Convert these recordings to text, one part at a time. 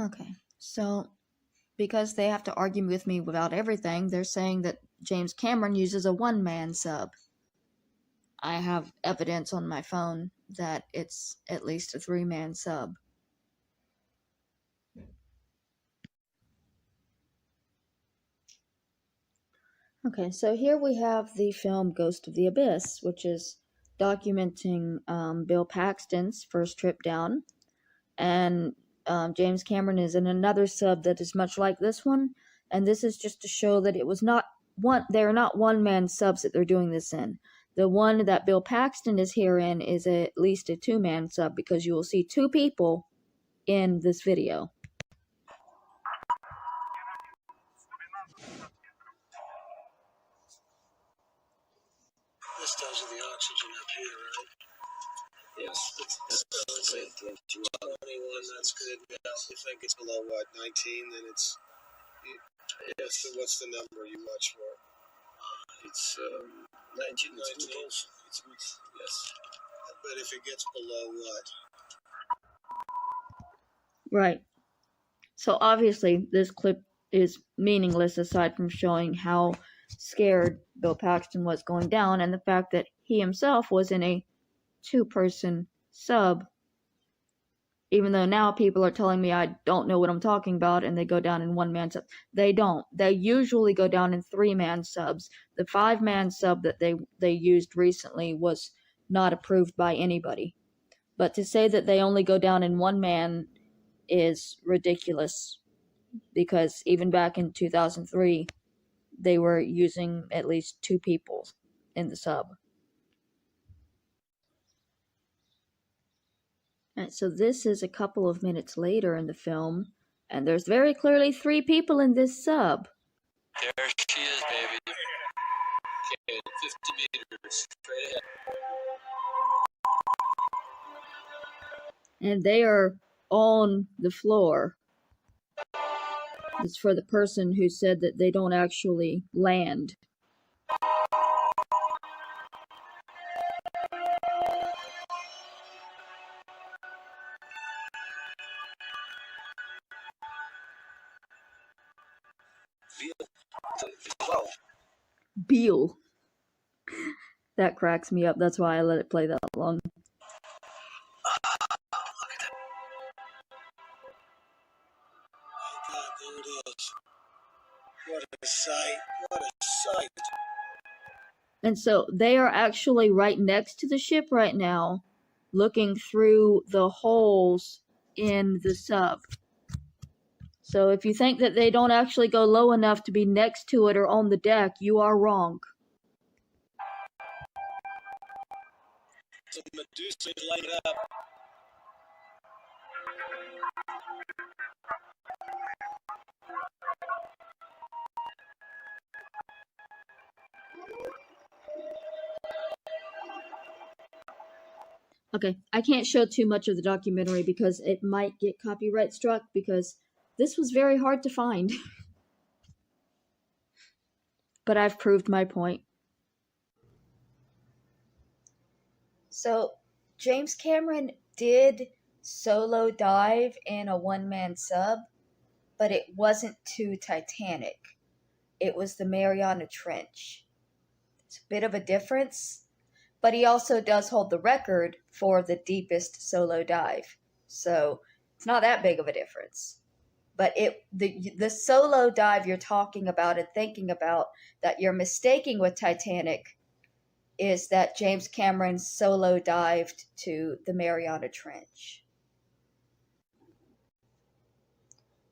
Okay, so because they have to argue with me about everything, they're saying that James Cameron uses a one-man sub. I have evidence on my phone that it's at least a three-man sub. Okay, so here we have the film Ghost of the Abyss, which is documenting Bill Paxton's first trip down, and James Cameron is in another sub that is much like this one, and this is just to show that it was not one. They're not one-man subs that they're doing this in. The one that Bill Paxton is here in is at least a two-man sub, because you will see two people in this video. This tells you the oxygen up here, right? Yes. It's 21, that's good. Now, if it gets below, what, 19, then it's... What's the number you watch for? It's 19. 19. It's good, yes. But if it gets below what? Right. So obviously this clip is meaningless aside from showing how scared Bill Paxton was going down, and the fact that he himself was in a two-person sub, even though now people are telling me I don't know what I'm talking about and they go down in one-man subs. They don't. They usually go down in three-man subs. The five-man sub that they used recently was not approved by anybody. But to say that they only go down in one-man is ridiculous, because even back in 2003, they were using at least two people in the sub. And so this is a couple of minutes later in the film, and there's very clearly three people in this sub. There she is, baby. Okay, 50 meters, straight ahead. And they are on the floor. It's for the person who said that they don't actually land. Beal. That cracks me up. That's why I let it play that long. Oh God, there it is. What a sight. What a sight. And so they are actually right next to the ship right now, looking through the holes in the sub. So if you think that they don't actually go low enough to be next to it or on the deck, you are wrong. So Medusa light it up. Okay, I can't show too much of the documentary because it might get copyright struck, because this was very hard to find. But I've proved my point. So, James Cameron did solo dive in a one-man sub, but it wasn't to Titanic. It was the Mariana Trench. It's a bit of a difference, but he also does hold the record for the deepest solo dive. So, it's not that big of a difference. But the solo dive you're talking about and thinking about that you're mistaking with Titanic is that James Cameron solo dived to the Mariana Trench.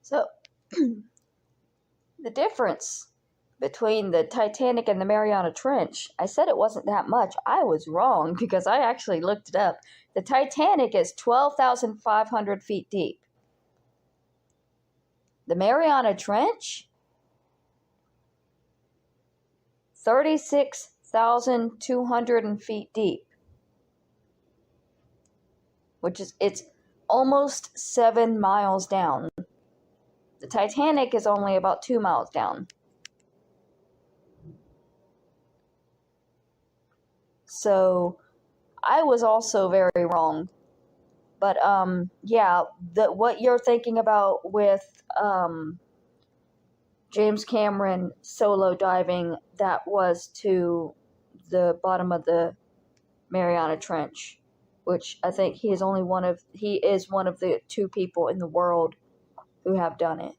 So, the difference between the Titanic and the Mariana Trench, I said it wasn't that much. I was wrong, because I actually looked it up. The Titanic is 12,500 feet deep. The Mariana Trench, 36,200 feet deep, which is, it's almost 7 miles down. The Titanic is only about 2 miles down. So I was also very wrong. But yeah, what you're thinking about with James Cameron solo diving, that was to the bottom of the Mariana Trench, which I think he is one of the 2 people in the world who have done it.